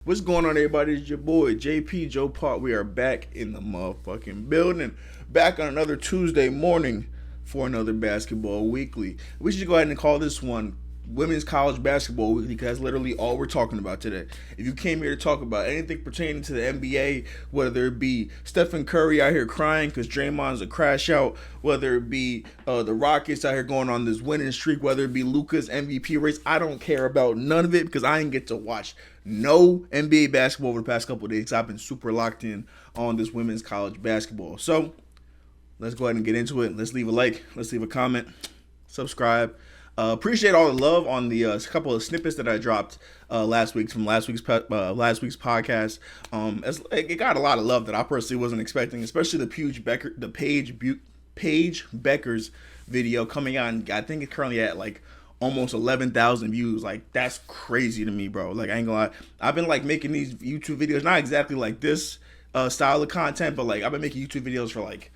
What's going on, everybody? It's your boy JP Joe Pot. We are back in the motherfucking building, back on another Tuesday morning for another basketball weekly. We should go ahead and call this one Women's College Basketball Weekly because that's literally all we're talking about today. If you came here to talk about anything pertaining to the NBA, whether it be Stephen Curry out here crying because Draymond's a crash out, whether it be the Rockets out here going on this winning streak, whether it be Luka's MVP race, I don't care about none of it because I didn't get to watch no NBA basketball over the past couple of days. I've been super locked in on this women's college basketball. So let's go ahead and get into it. Let's leave a like. Let's leave a comment. Subscribe. Appreciate all the love on the couple of snippets that I dropped last week from last week's podcast. It got a lot of love that I personally wasn't expecting, especially the Paige Bueckers video coming out. And I think it's currently at like almost 11,000 views. Like, that's crazy to me, bro. Like, I ain't gonna lie. I've been like making these YouTube videos, not exactly like this style of content, but like I've been making YouTube videos for like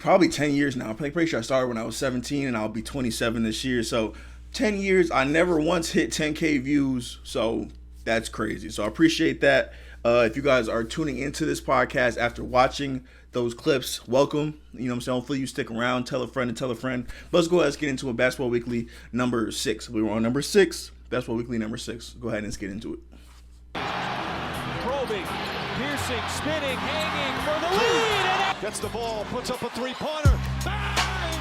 probably 10 years now. I'm pretty sure I started when I was 17 and I'll be 27 this year. So 10 years, I never once hit 10K views. So that's crazy. So I appreciate that. If you guys are tuning into this podcast after watching those clips, welcome. You know what I'm saying? Hopefully you stick around, tell a friend and tell a friend. But let's go ahead and get into a Basketball Weekly number 6. We were on number 6, Basketball Weekly number 6. Go ahead and let's get into it. Probing, piercing, spinning, hanging for the lead. Gets the ball, puts up a three-pointer. Bang!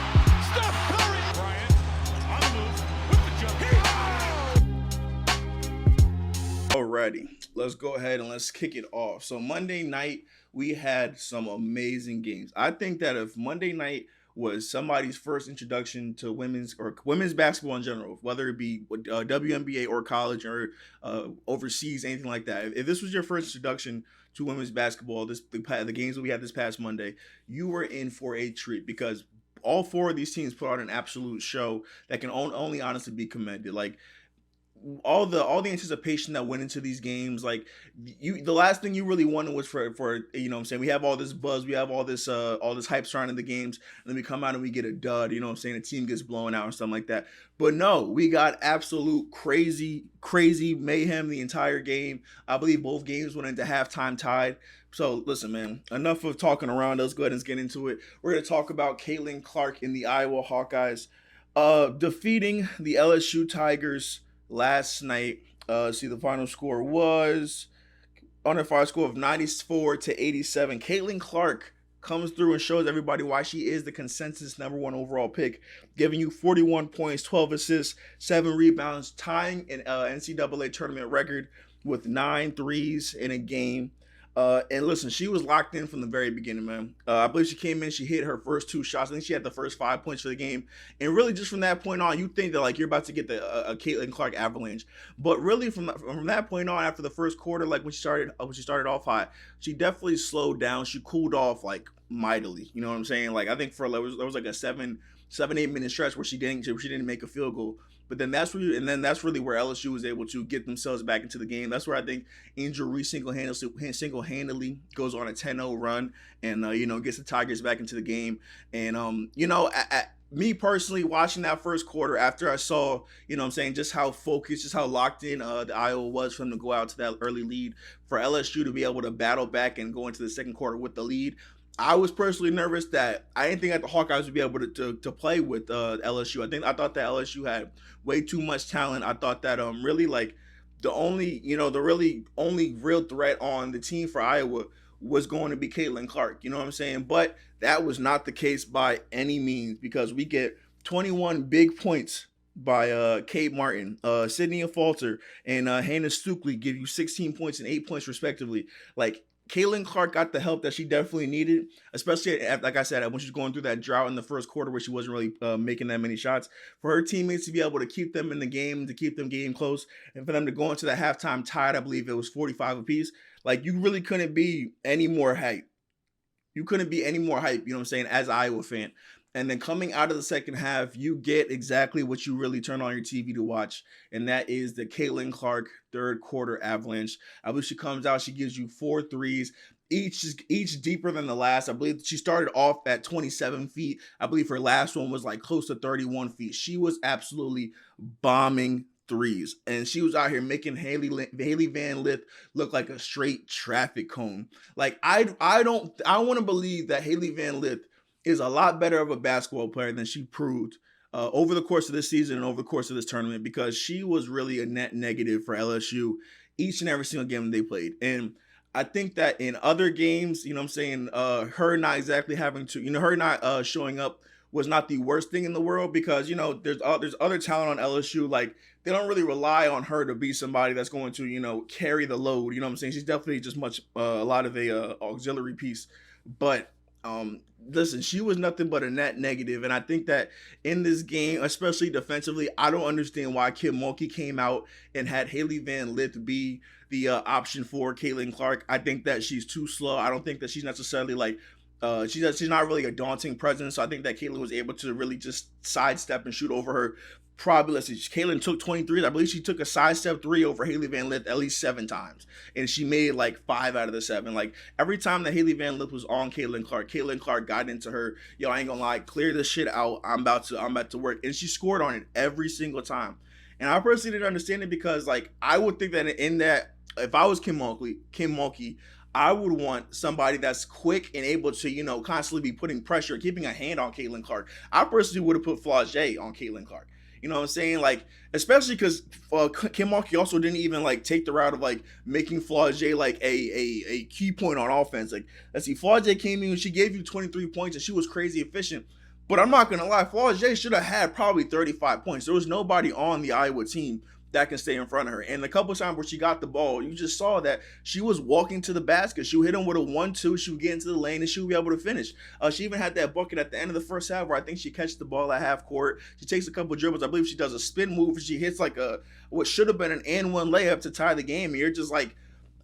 Steph Curry! Bryant on the move with the jump. Alrighty, let's go ahead and let's kick it off. So Monday night, we had some amazing games. I think that if Monday night was somebody's first introduction to women's basketball in general, whether it be WNBA or college or overseas, anything like that, if this was your first introduction to women's basketball, the games that we had this past Monday, you were in for a treat because all four of these teams put on an absolute show that can only honestly be commended. Like, all the anticipation that went into these games, like the last thing you really wanted was for you know what I'm saying, we have all this buzz, we have all this hype surrounding the games, and then we come out and we get a dud, you know what I'm saying, the team gets blown out and stuff like that. But no, we got absolute crazy mayhem the entire game. I believe both games went into halftime tied. So listen, man, enough of talking around. Let's go ahead and get into it. We're going to talk about Caitlin Clark in the Iowa Hawkeyes defeating the LSU Tigers last night. The final score was on a final score of 94-87. Caitlin Clark comes through and shows everybody why she is the consensus number 1 overall pick, giving you 41 points, 12 assists, 7 rebounds, tying an NCAA tournament record with 9 threes in a game. And listen, she was locked in from the very beginning, man. I believe she came in, she hit her first 2 shots. I think she had the first 5 points for the game. And really, just from that point on, you think that like you're about to get a Caitlin Clark avalanche. But really, from that point on, after the first quarter, like when she started off high, she definitely slowed down. She cooled off like mightily. You know what I'm saying? Like I think there was like a 7-8 minute stretch where she didn't make a field goal. But then that's really where LSU was able to get themselves back into the game. That's where I think Angel Reese single-handedly goes on a 10-0 run and gets the Tigers back into the game. And me personally, watching that first quarter after I saw, just how focused, just how locked in the Iowa was for them to go out to that early lead, for LSU to be able to battle back and go into the second quarter with the lead, I was personally nervous that I didn't think that the Hawkeyes would be able to play with LSU. I thought that LSU had way too much talent. I thought that really like the only real threat on the team for Iowa was going to be Caitlin Clark. You know what I'm saying? But that was not the case by any means, because we get 21 big points by Kate Martin, Sydney Falter, and Hannah Stukely give you 16 points and 8 points respectively. Like, Caitlin Clark got the help that she definitely needed, especially, like I said, when she was going through that drought in the first quarter where she wasn't really making that many shots. For her teammates to be able to keep them in the game, to keep them game close, and for them to go into the halftime tied, I believe it was 45 apiece. Like, you really couldn't be any more hype. You know what I'm saying, as an Iowa fan. And then coming out of the second half, you get exactly what you really turn on your TV to watch, and that is the Caitlin Clark third quarter avalanche. I believe she comes out, she gives you 4 threes, each deeper than the last. I believe she started off at 27 feet. I believe her last one was like close to 31 feet. She was absolutely bombing threes, and she was out here making Haley Van Lith look like a straight traffic cone. Like I want to believe that Haley Van Lith is a lot better of a basketball player than she proved over the course of this season and over the course of this tournament, because she was really a net negative for LSU each and every single game they played. And I think that in other games, you know what I'm saying, her not exactly having to, her not showing up was not the worst thing in the world, because, there's other talent on LSU. Like, they don't really rely on her to be somebody that's going to, carry the load. You know what I'm saying? She's definitely just a lot of a auxiliary piece. But listen, she was nothing but a net negative. And I think that in this game, especially defensively, I don't understand why Kim Mulkey came out and had Haley Van Lith be the option for Caitlin Clark. I think that she's too slow. I don't think that she's necessarily like she's not really a daunting presence. So I think that Caitlin was able to really just sidestep and shoot over her. Probably, let's see, Caitlin took 23. I believe she took a sidestep 3 over Haley Van Lith at least 7 times, and she made like 5 out of the 7. Like, every time that Haley Van Lith was on Caitlin Clark got into her. Yo, I ain't gonna lie, clear this shit out. I'm about to work, and she scored on it every single time. And I personally didn't understand it, because like, I would think that in that, if I was Kim Mulkey, I would want somebody that's quick and able to, constantly be putting pressure, keeping a hand on Caitlin Clark. I personally would have put Flau'jae on Caitlin Clark. You know what I'm saying? Like, especially because Kim Mulkey also didn't even like take the route of like making Flau'jae like a key point on offense. Like, let's see, Flau'jae came in and she gave you 23 points and she was crazy efficient. But I'm not gonna lie, Flau'jae should have had probably 35 points. There was nobody on the Iowa team that can stay in front of her. And a couple of times where she got the ball, you just saw that she was walking to the basket. She would hit him with a 1-2. She would get into the lane and she would be able to finish. She even had that bucket at the end of the first half where I think she catches the ball at half court. She takes a couple of dribbles. I believe she does a spin move and she hits like what should have been an and one layup to tie the game. And you're just like,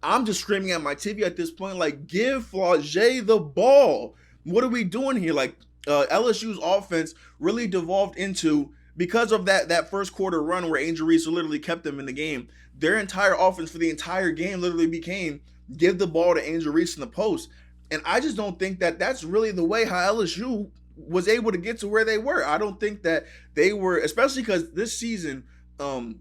I'm just screaming at my TV at this point, like, give Flau'jae the ball. What are we doing here? Like, LSU's offense really devolved into, because of that first quarter run where Angel Reese literally kept them in the game, their entire offense for the entire game literally became give the ball to Angel Reese in the post. And I just don't think that that's really the way how LSU was able to get to where they were. I don't think that they were, especially because this season,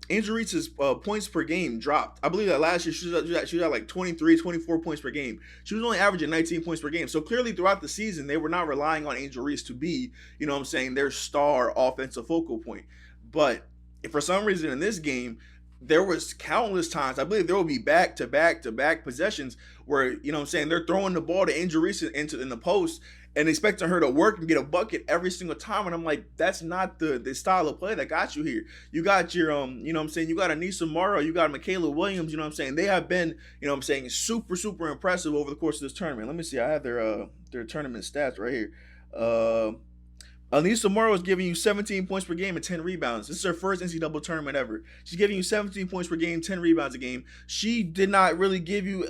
Angel Reese's points per game dropped. I believe that last year she was at like 23, 24 points per game. She was only averaging 19 points per game. So clearly throughout the season, they were not relying on Angel Reese to be, their star offensive focal point. But if for some reason in this game, there was countless times, I believe there will be back-to-back possessions where, they're throwing the ball to Angel Reese in the post and expecting her to work and get a bucket every single time. And I'm like, that's not the style of play that got you here. You got your, you got Anissa Morrow, you got Michaela Williams, They have been, super, super impressive over the course of this tournament. Let me see. I have their tournament stats right here. Anissa Morrow is giving you 17 points per game and 10 rebounds. This is her first NCAA tournament ever. She's giving you 17 points per game, 10 rebounds a game. She did not really give you,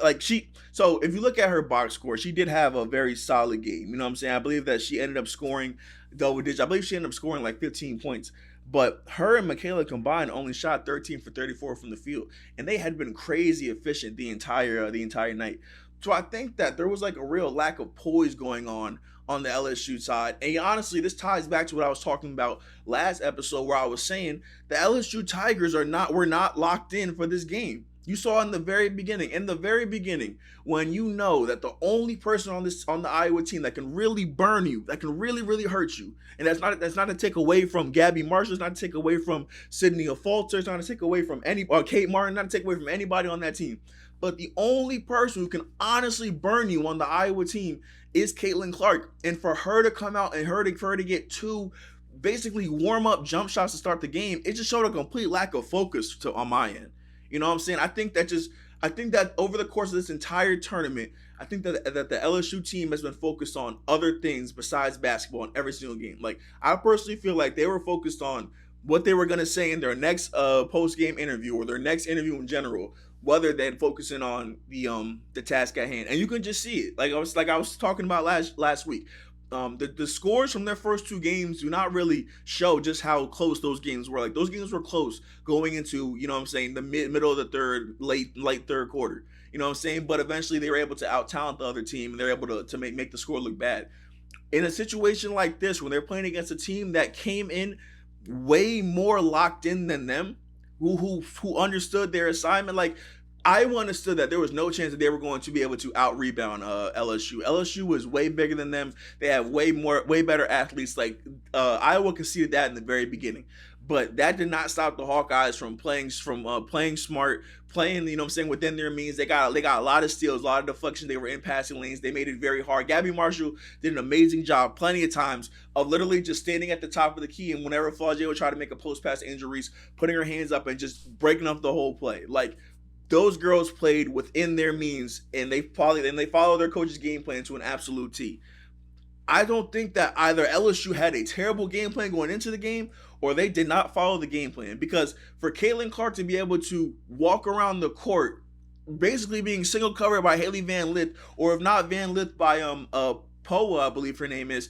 so if you look at her box score, she did have a very solid game. You know what I'm saying? I believe that she ended up scoring double digits. I believe she ended up scoring like 15 points. But her and Michaela combined only shot 13 for 34 from the field. And they had been crazy efficient the entire night. So I think that there was like a real lack of poise going on the LSU side. And honestly, this ties back to what I was talking about last episode, where I was saying the LSU Tigers were not locked in for this game. You saw in the very beginning, when you know that the only person on the Iowa team that can really burn you, that can really, really hurt you, and that's not to take away from Gabby Marshall, it's not to take away from Sydney Falter, it's not to take away from Kate Martin, not to take away from anybody on that team. But the only person who can honestly burn you on the Iowa team is Caitlin Clark. And for her to come out and for her to get 2 basically warm-up jump shots to start the game, it just showed a complete lack of focus on my end. You know what I'm saying? I think that over the course of this entire tournament, I think that the LSU team has been focused on other things besides basketball in every single game. Like, I personally feel like they were focused on what they were going to say in their next post-game interview or their next interview in general, rather than focusing on the task at hand. And you can just see it. Like I was talking about last week. The scores from their first 2 games do not really show just how close those games were. Like, those games were close going into, the middle of the third, late third quarter. You know what I'm saying? But eventually they were able to out-talent the other team, and they're able to make the score look bad. In a situation like this, when they're playing against a team that came in way more locked in than them, who understood their assignment. Like, I understood that there was no chance that they were going to be able to out rebound LSU. LSU was way bigger than them. They had way better athletes. Like, Iowa conceded that in the very beginning, but that did not stop the Hawkeyes from playing smart, playing, you know what I'm saying, within their means. They got a lot of steals, a lot of deflection. They were in passing lanes. They made it very hard. Gabby Marshall did an amazing job plenty of times of literally just standing at the top of the key, and whenever Flaugier would try to make a post pass to Angel Reese, putting her hands up and just breaking up the whole play. Like, those girls played within their means, and they follow their coach's game plan to an absolute T. I don't think that either LSU had a terrible game plan going into the game, or they did not follow the game plan. Because for Caitlin Clark to be able to walk around the court, basically being single covered by Haley Van Lith, or if not Van Lith, by Poa, I believe her name is,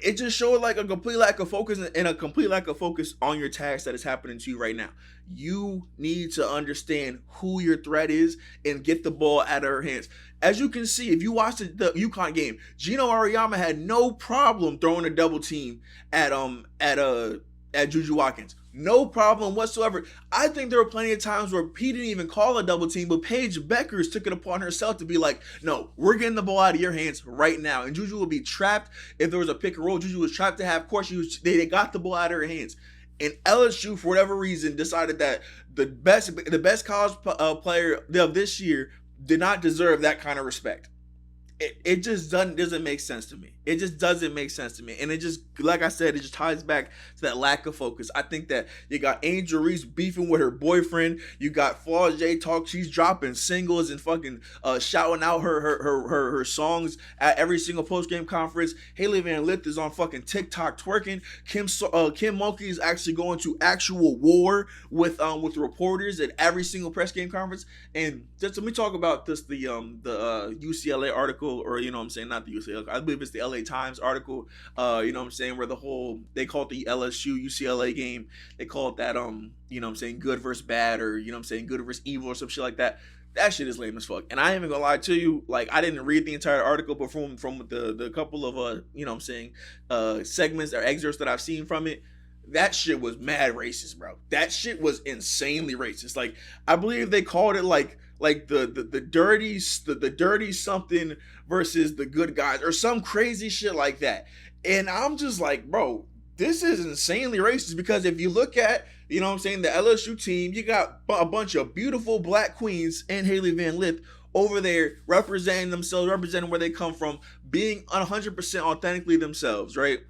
it just showed like a complete lack of focus, and a complete lack of focus on your task that is happening to you right now. You need to understand who your threat is and get the ball out of her hands. As you can see, if you watch the UConn game, Gino Auriemma had no problem throwing a double team at Juju Watkins. No problem whatsoever. I think there were plenty of times where he didn't even call a double team, but Paige Bueckers took it upon herself to be like, no, we're getting the ball out of your hands right now. And Juju would be trapped. If there was a pick and roll, Juju was trapped to half court. They got the ball out of her hands. And LSU, for whatever reason, decided that the best college player of this year did not deserve that kind of respect. It just doesn't make sense to me. It just doesn't make sense to me. And it just, like I said, it just ties back to that lack of focus. I think that you got Angel Reese beefing with her boyfriend. You got Flaugier talk. She's dropping singles and fucking shouting out her songs at every single post-game conference. Haley Van Lith is on fucking TikTok twerking. Kim Mulkey is actually going to actual war with reporters at every single press game conference. And just let me talk about this, the UCLA article, or, you know what I'm saying, not the UCLA, I believe it's the LA Times article, you know what I'm saying, where they call it the LSU UCLA game. They call it that, you know what I'm saying, good versus bad, or, you know what I'm saying, good versus evil, or some shit like that. That shit is lame as fuck. And I ain't even gonna lie to you, like, I didn't read the entire article, but from the couple of, you know what I'm saying, segments or excerpts that I've seen from it, that shit was mad racist, bro. That shit was insanely racist. Like, I believe they called it like the dirty something versus the good guys, or some crazy shit like that. And I'm just like, bro, this is insanely racist, because if you look at, you know what I'm saying, the LSU team, you got a bunch of beautiful black queens and Haley Van Lith over there representing themselves, representing where they come from, being 100% authentically themselves, right?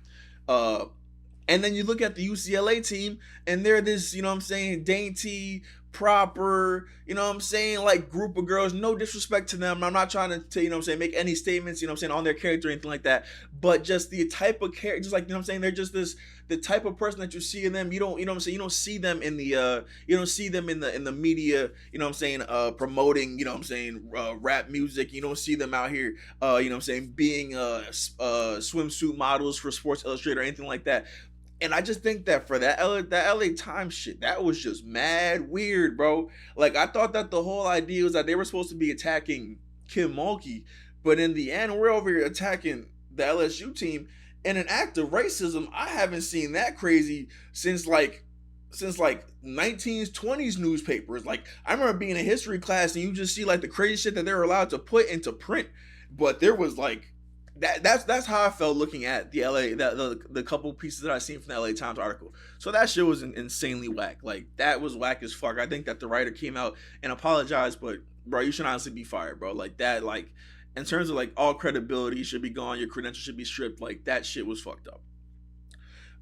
And then you look at the UCLA team, and they're this, you know what I'm saying, dainty, proper, you know what I'm saying, like, group of girls. No disrespect to them. I'm not trying to, you know what I'm saying, make any statements, you know what I'm saying, on their character or anything like that. But just the type of character, just like, you know what I'm saying, they're just the type of person that you see in them. You don't, you know what I'm saying, you don't see them in the, you don't see them in the media, you know what I'm saying, promoting, you know what I'm saying, rap music. You don't see them out here, you know what I'm saying, being swimsuit models for Sports Illustrated or anything like that. And I just think that for that LA Times shit, that was just mad weird, bro. Like, I thought that the whole idea was that they were supposed to be attacking Kim Mulkey, but in the end, we're over here attacking the LSU team. In an act of racism, I haven't seen that crazy since 1920s newspapers. Like, I remember being in history class and you just see like the crazy shit that they're allowed to put into print. But there was like, that's how I felt looking at the the couple pieces that I seen from the LA Times article. So that shit was insanely whack. Like, that was whack as fuck. I think that the writer came out and apologized, but bro, you should honestly be fired, bro. Like, that, like, in terms of like all credibility should be gone, your credentials should be stripped. Like, that shit was fucked up.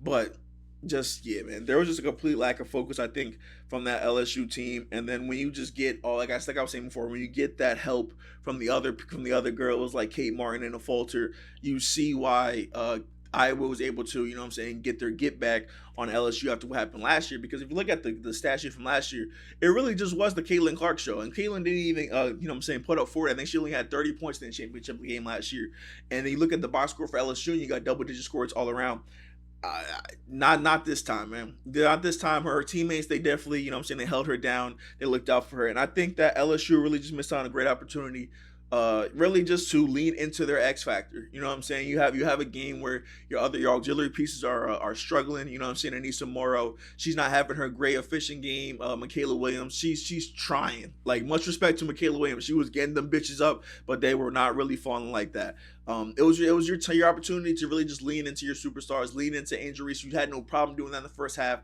But just, yeah, man, there was just a complete lack of focus, I think, from that LSU team. And then when you just get all, like I was saying before, when you get that help from the other girls like Kate Martin and Falter, you see why Iowa was able to, you know what I'm saying, get their get back on LSU after what happened last year. Because if you look at the stat sheet from last year, it really just was the Caitlin Clark show. And Caitlin didn't even, you know what I'm saying, put up 40. I think she only had 30 points in the championship game last year. And then you look at the box score for LSU, and you got double-digit scores all around. Not this time, man. Not this time. Her teammates, they definitely, you know what I'm saying, they held her down. They looked out for her. And I think that LSU really just missed out on a great opportunity really just to lean into their X factor. You know what I'm saying? You have a game where your auxiliary pieces are struggling. You know what I'm saying? Anissa Morrow, she's not having her great efficient game. Michaela Williams, she's trying. Like, much respect to Michaela Williams, she was getting them bitches up, but they were not really falling like that. It was your opportunity to really just lean into your superstars, lean into Angel Reese. You had no problem doing that in the first half.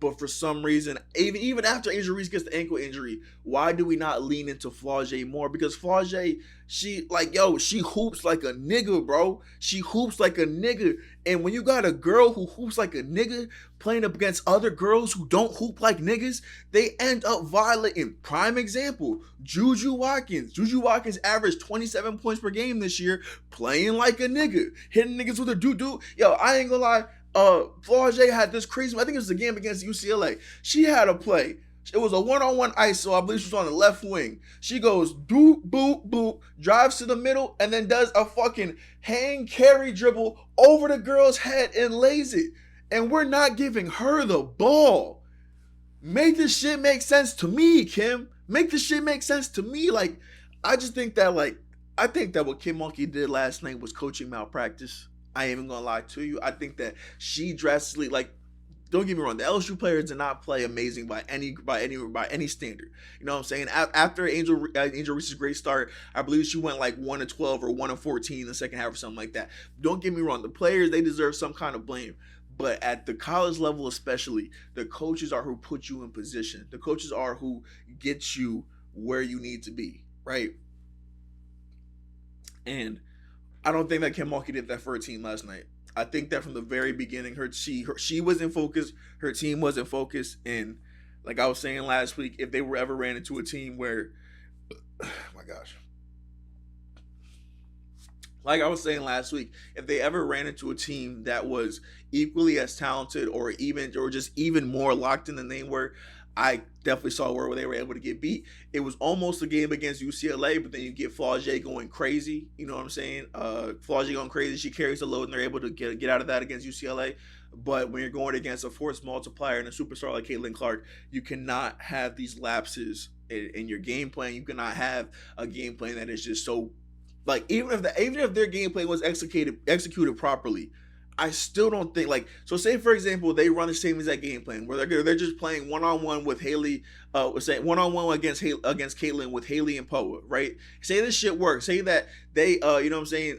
But for some reason, even after Angel Reese gets the ankle injury, why do we not lean into Flau'jae more? Because Flau'jae, she hoops like a nigga, bro. She hoops like a nigga. And when you got a girl who hoops like a nigga playing up against other girls who don't hoop like niggas, they end up violating. Prime example, Juju Watkins. Juju Watkins averaged 27 points per game this year, playing like a nigga, hitting niggas with a doo-doo. Yo, I ain't gonna lie. Flau'jae had this crazy, I think it was a game against UCLA. She had a play. It was a one-on-one ISO. I believe she was on the left wing. She goes doop, boop, boop, drives to the middle, and then does a fucking hang carry dribble over the girl's head and lays it. And we're not giving her the ball. Make this shit make sense to me, Kim. Make this shit make sense to me. Like, I think that what Kim Mulkey did last night was coaching malpractice. I ain't even gonna lie to you. I think that she drastically, like, don't get me wrong, the LSU players did not play amazing by any standard. You know what I'm saying? After Angel Reese's great start, I believe she went like 1-12 or 1-14 in the second half or something like that. Don't get me wrong, the players, they deserve some kind of blame. But at the college level especially, the coaches are who put you in position. The coaches are who get you where you need to be, right? And I don't think that Kim Mulkey did that for her team last night. I think that from the very beginning, she was in focus, her team was in focus, and like I was saying last week, if they were ever ran into a team where, oh my gosh, like I was saying last week, if they ever ran into a team that was equally as talented or just even more locked in than they were, I definitely saw where they were able to get beat. It was almost a game against UCLA, but then you get Flau'jae going crazy. You know what I'm saying? Flau'jae going crazy. She carries the load, and they're able to get out of that against UCLA. But when you're going against a force multiplier and a superstar like Caitlin Clark, you cannot have these lapses in your game plan. You cannot have a game plan that is just so, like, even if their game plan was executed properly, I still don't think, like, so say for example they run the same exact game plan where they're just playing one-on-one with Haley, one-on-one against Caitlin with Haley and Poa, right? Say this shit works. Say that they you know what I'm saying,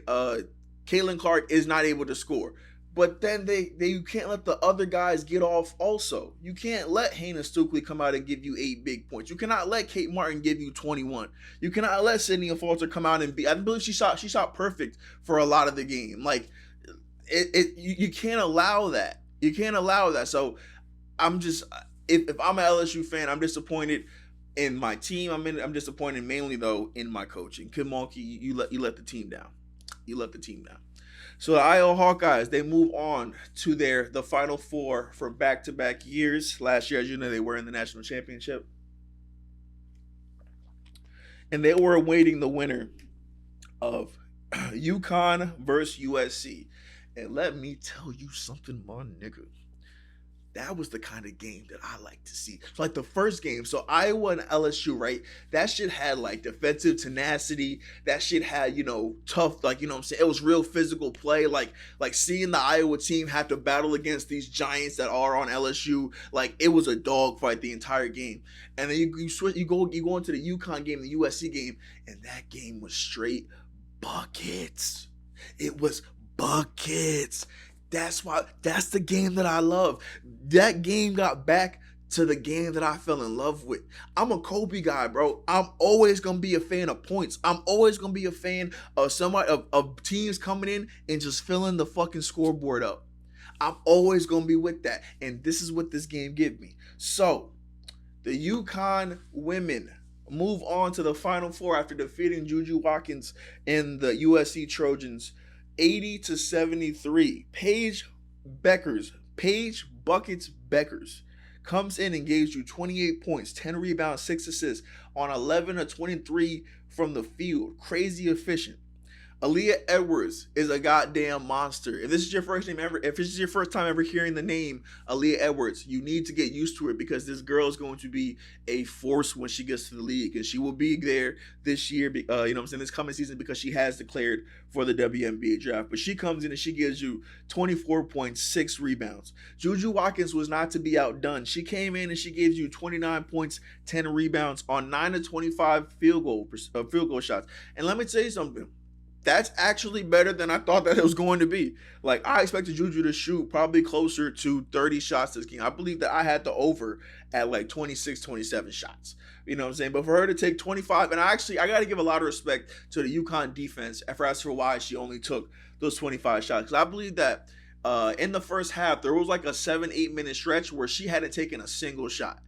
Caitlin Clark is not able to score. But then you can't let the other guys get off also. You can't let Hannah Stukely come out and give you 8 big points. You cannot let Kate Martin give you 21. You cannot let Sydney Falter come out and I believe she shot perfect for a lot of the game. Like, you can't allow that. You can't allow that. So I'm just, if I'm an LSU fan, I'm disappointed in my team. I'm disappointed mainly though in my coaching. Kim Mulkey, you let the team down. You let the team down. So the Iowa Hawkeyes, they move on to the Final Four for back-to-back years. Last year, as you know, they were in the national championship. And they were awaiting the winner of UConn versus USC. And let me tell you something, my nigga. That was the kind of game that I like to see. So like the first game, so Iowa and LSU, right? That shit had like defensive tenacity. That shit had, tough, like, you know what I'm saying? It was real physical play. Like seeing the Iowa team have to battle against these giants that are on LSU. Like, it was a dogfight the entire game. And then you go into the UConn game, the USC game, and that game was straight buckets. It was buckets. That's the game that I love. That game got back to the game that I fell in love with. I'm a Kobe guy, bro. I'm always gonna be a fan of points. I'm always gonna be a fan of somebody of teams coming in and just filling the fucking scoreboard up. I'm always gonna be with that. And this is what this game gives me. So the UConn women move on to the Final Four after defeating Juju Watkins and the USC Trojans 80-73. Paige Buckets Beckers comes in and gives you 28 points, 10 rebounds, 6 assists on 11 of 23 from the field. Crazy efficient. Aaliyah Edwards is a goddamn monster. If this is your first name ever, if this is your first time ever hearing the name Aaliyah Edwards, you need to get used to it because this girl is going to be a force when she gets to the league, and she will be there this year. This coming season because she has declared for the WNBA draft. But she comes in and she gives you 24.6 rebounds. Juju Watkins was not to be outdone. She came in and she gives you 29 points, 10 rebounds on 9 to 25 field goal shots. And let me tell you something. That's actually better than I thought that it was going to be. Like, I expected Juju to shoot probably closer to 30 shots this game. I believe that I had the over at like 26, 27 shots. You know what I'm saying? But for her to take 25, and I got to give a lot of respect to the UConn defense as for why she only took those 25 shots. Because I believe that in the first half, there was like a 7-8 minute stretch where she hadn't taken a single shot.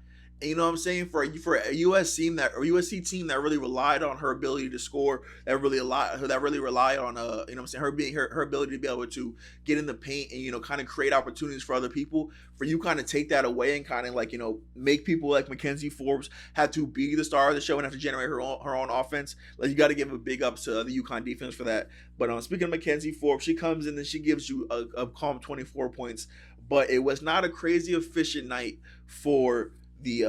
And you know what I'm saying? For a USC team that really relied on her ability to score, that really relied on her ability to be able to get in the paint and kind of create opportunities for other people. For you kind of take that away and kind of make people like Mackenzie Forbes have to be the star of the show and have to generate her own offense. Like, you got to give a big ups to the UConn defense for that. But speaking of Mackenzie Forbes, she comes in and she gives you a calm 24 points. But it was not a crazy efficient night for the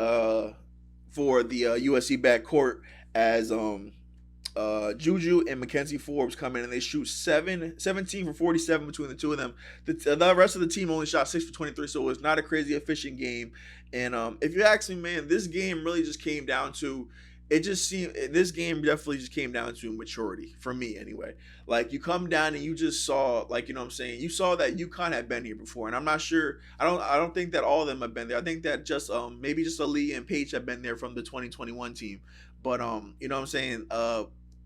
USC backcourt as Juju and Mackenzie Forbes come in and they shoot 17 for 47 between the two of them. The rest of the team only shot 6 for 23, so it was not a crazy efficient game. And if you ask me, man, this game really just came down to this game definitely just came down to maturity for me anyway. Like, you come down and you just saw, you saw that UConn had been here before, and I'm not sure. I don't think that all of them have been there. I think that just maybe just Ali and Paige have been there from the 2021 team. But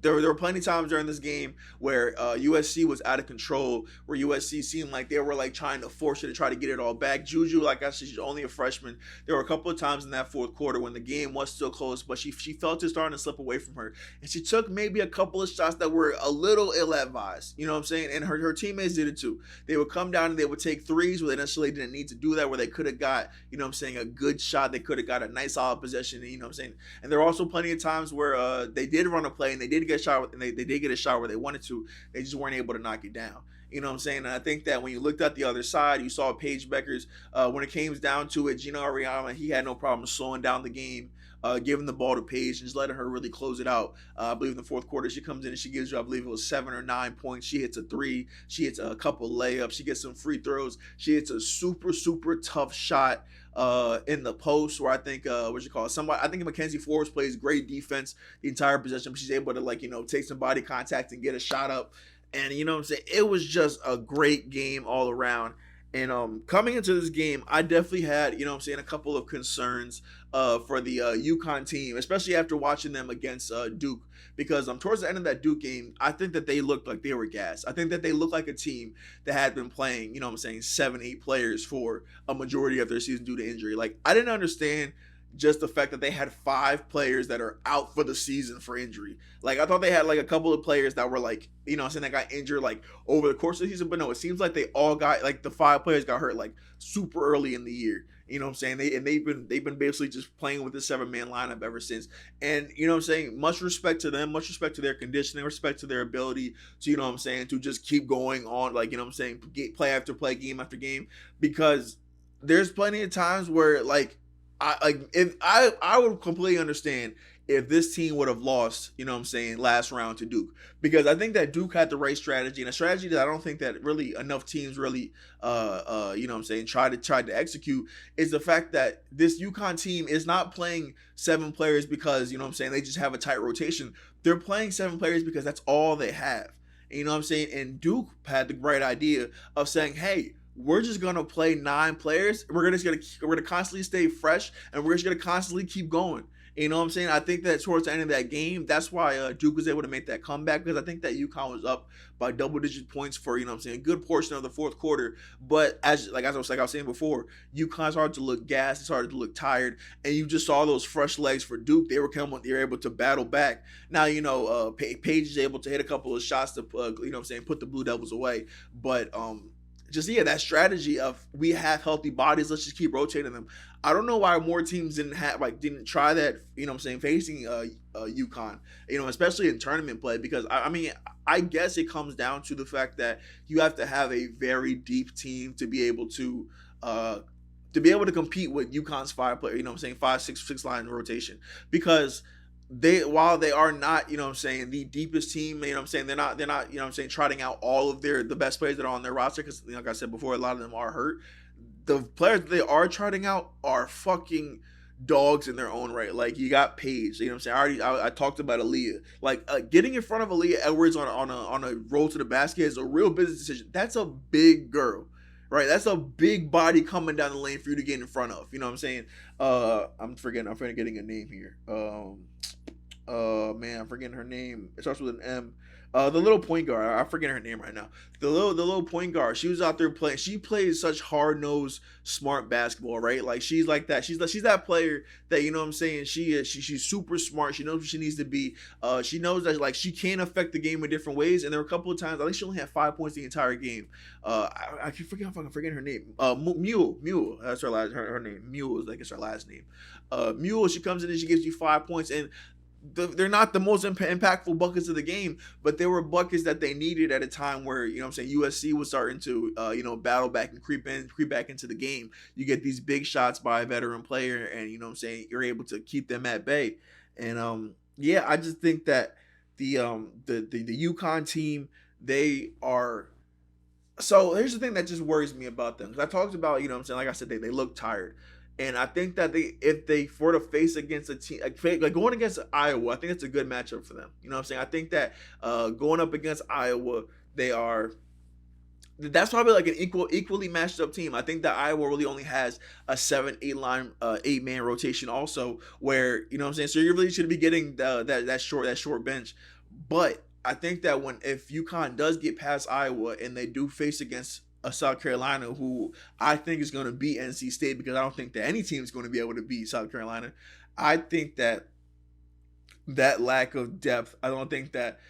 there were plenty of times during this game where USC was out of control, where USC seemed like they were trying to force it to try to get it all back. Juju, like I said, she's only a freshman. There were a couple of times in that fourth quarter when the game was still close, but she felt it starting to slip away from her. And she took maybe a couple of shots that were a little ill-advised, you know what I'm saying? And her teammates did it too. They would come down and they would take threes where they necessarily didn't need to do that, where they could have got, a good shot. They could have got a nice solid possession, And there were also plenty of times where they did run a play and they did get a shot, and they did get a shot where they wanted to. They just weren't able to knock it down. You know what I'm saying? And I think that when you looked at the other side, you saw Paige Bueckers. When it came down to it, Gino Ariama, he had no problem slowing down the game, giving the ball to Paige and just letting her really close it out. I believe in the fourth quarter, she comes in and she gives you, I believe it was 7 or 9 points. She hits a 3. She hits a couple layups. She gets some free throws. She hits a super, super tough shot in the post where I think I think Mackenzie Forbes plays great defense the entire possession. She's able to take some body contact and get a shot up. And it was just a great game all around. And coming into this game, I definitely had, a couple of concerns for the UConn team, especially after watching them against Duke. Because towards the end of that Duke game, I think that they looked like they were gassed. I think that they looked like a team that had been playing, 7-8 players for a majority of their season due to injury. Like, I didn't understand just the fact that they had 5 players that are out for the season for injury. Like, I thought they had a couple of players that were that got injured over the course of the season, but no, it seems like they all got the 5 players got hurt super early in the year. You know what I'm saying? They've been basically just playing with the 7-man lineup ever since. And much respect to them, much respect to their conditioning, respect to their ability to, to just keep going on, play after play, game after game, because there's plenty of times where I would completely understand if this team would have lost, last round to Duke. Because I think that Duke had the right strategy, and a strategy that I don't think that really enough teams really, tried to execute, is the fact that this UConn team is not playing 7 players because, they just have a tight rotation. They're playing 7 players because that's all they have. And Duke had the right idea of saying, hey, we're just gonna play 9 players. We're gonna constantly stay fresh, and we're just gonna constantly keep going. You know what I'm saying? I think that towards the end of that game, that's why Duke was able to make that comeback, because I think that UConn was up by double-digit points for, a good portion of the fourth quarter. But as I was saying before, UConn started to look gassed, it started to look tired, and you just saw those fresh legs for Duke. They were able to battle back. Now, Paige is able to hit a couple of shots to, put the Blue Devils away. But that strategy of we have healthy bodies, let's just keep rotating them. I don't know why more teams didn't try that, you know what I'm saying, facing UConn, you know, especially in tournament play, because I mean, I guess it comes down to the fact that you have to have a very deep team to be able to compete with UConn's 5 player, you know what I'm saying, 5-6 line rotation, because while they are not, you know what I'm saying, the deepest team, you know what I'm saying, they're not, you know what I'm saying, trotting out all of the best players that are on their roster, because like I said before, a lot of them are hurt. The players that they are trotting out are fucking dogs in their own right. Like, you got Paige, you know what I'm saying, I talked about Aaliyah. Like, getting in front of Aaliyah Edwards on a roll to the basket is a real business decision. That's a big girl, right? That's a big body coming down the lane for you to get in front of, you know what I'm saying. I'm forgetting a name here. Man, I'm forgetting her name. It starts with an M. The little point guard, I forget her name right now. The little point guard, she was out there playing. She plays such hard-nosed, smart basketball, right? Like, she's like that. She's that player that, you know what I'm saying, she's super smart. She knows what she needs to be. She knows that, like, she can affect the game in different ways. And there were a couple of times, I think she only had 5 points the entire game. I keep forgetting her name. Mule. That's her name. Mule is, like, it's her last name. Mule, she comes in and she gives you 5 points, and they're not the most impactful buckets of the game, but they were buckets that they needed at a time where, you know what I'm saying, USC was starting to, battle back and creep back into the game. You get these big shots by a veteran player, and, you know what I'm saying, you're able to keep them at bay. And, I just think that the UConn team, they are. So here's the thing that just worries me about them. Because I talked about, you know what I'm saying, like I said, they look tired. And I think that if they were to face against a team like going against Iowa, I think it's a good matchup for them. You know what I'm saying? I think that going up against Iowa, that's probably like an equally matched up team. I think that Iowa really only has a 8-man rotation also, where, you know what I'm saying, so you really should be getting that short bench. But I think that if UConn does get past Iowa and they do face against a South Carolina, who I think is going to beat NC State, because I don't think that any team is going to be able to beat South Carolina. I think that lack of depth, I don't think that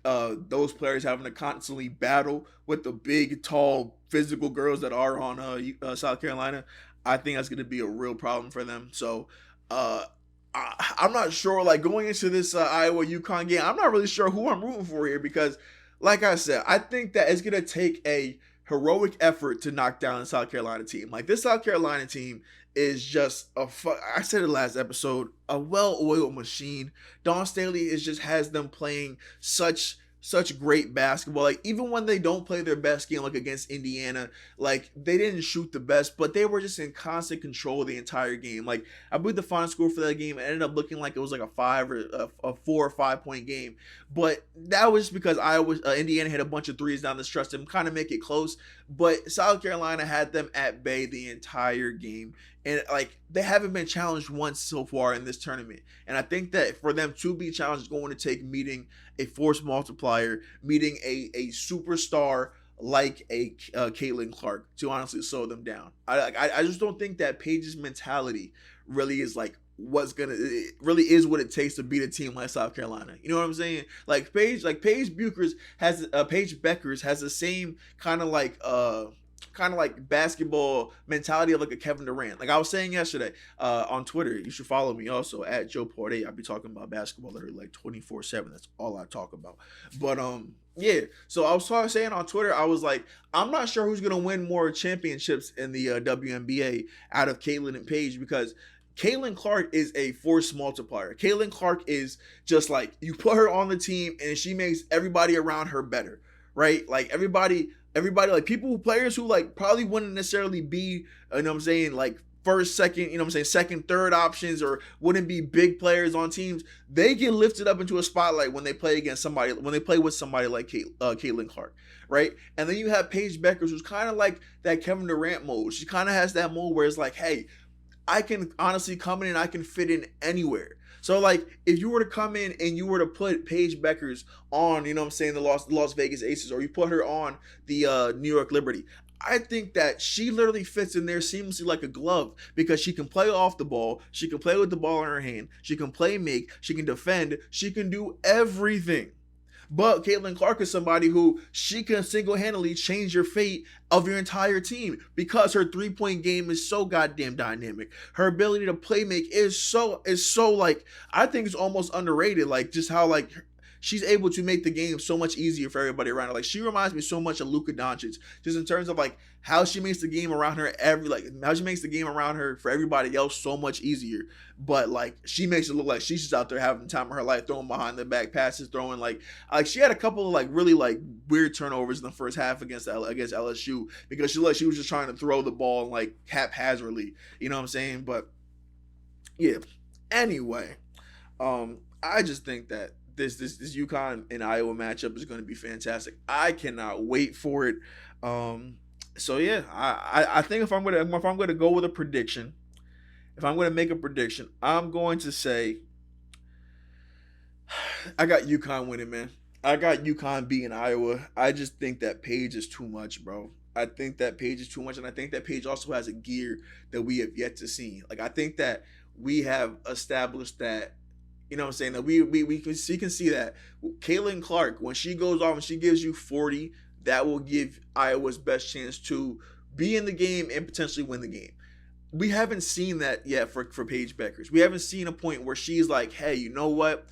those players having to constantly battle with the big, tall, physical girls that are on South Carolina, I think that's going to be a real problem for them. So I'm not sure, like, going into this Iowa UConn game, I'm not really sure who I'm rooting for here, because, like I said, I think that it's going to take a heroic effort to knock down the South Carolina team. Like, this South Carolina team is just I said it last episode, a well-oiled machine. Dawn Staley has them playing such great basketball. Like, even when they don't play their best game, like against Indiana, like, they didn't shoot the best, but they were just in constant control the entire game. Like, I believe the final score for that game ended up looking like it was like a 4 or 5 point game, but that was because Indiana hit a bunch of threes down the stretch to kind of make it close. But South Carolina had them at bay the entire game, and, like, they haven't been challenged once so far in this tournament. And I think that for them to be challenged is going to take meeting a force multiplier, meeting a superstar like a Caitlin Clark to honestly slow them down. I just don't think that Paige's mentality really is like it really is what it takes to beat a team like South Carolina. You know what I'm saying? Like, Paige Bueckers has the same kind of like basketball mentality of like a Kevin Durant. Like I was saying yesterday on Twitter, you should follow me also at Joe Porte. I'll be talking about basketball literally like 24/7. That's all I talk about. But yeah. So I was saying on Twitter, I was like, I'm not sure who's gonna win more championships in the WNBA out of Caitlin and Paige, because Caitlin Clark is a force multiplier. Caitlin Clark is just like, you put her on the team and she makes everybody around her better, right? Like everybody, like players who like probably wouldn't necessarily be, you know what I'm saying, like first, second, you know what I'm saying, second, third options, or wouldn't be big players on teams, they get lifted up into a spotlight when they play with somebody like Caitlin Clark, right? And then you have Paige Bueckers, who's kind of like that Kevin Durant mode. She kind of has that mode where it's like, hey, I can honestly come in and I can fit in anywhere. So, like, if you were to come in and you were to put Paige Bueckers on, you know what I'm saying, the Las Vegas Aces, or you put her on the New York Liberty, I think that she literally fits in there seamlessly like a glove, because she can play off the ball, she can play with the ball in her hand, she can play make, she can defend, she can do everything. But Caitlin Clark is somebody who she can single-handedly change your fate of your entire team because her three-point game is so goddamn dynamic. Her ability to play make is so like, I think it's almost underrated. Like, just how like she's able to make the game so much easier for everybody around her. Like, she reminds me so much of Luka Doncic, just in terms of like how she makes the game around her how she makes the game around her for everybody else so much easier. But like, she makes it look like she's just out there having the time of her life, throwing behind the back passes, throwing like she had a couple of like really like weird turnovers in the first half against LSU because she was just trying to throw the ball like haphazardly. You know what I'm saying? But yeah. Anyway, I just think that this UConn and Iowa matchup is going to be fantastic. I cannot wait for it. So yeah, I think if I'm gonna go with a prediction, if I'm gonna make a prediction, I'm going to say I got UConn winning, man. I got UConn beating Iowa. I just think that Paige is too much, bro. I think that Paige is too much, and I think that Paige also has a gear that we have yet to see. Like, I think that we have established that, you know what I'm saying, that we can see that Caitlin Clark, when she goes off and she gives you 40, that will give Iowa's best chance to be in the game and potentially win the game. We haven't seen that yet for Paige Bueckers. We haven't seen a point where she's like, hey, you know what?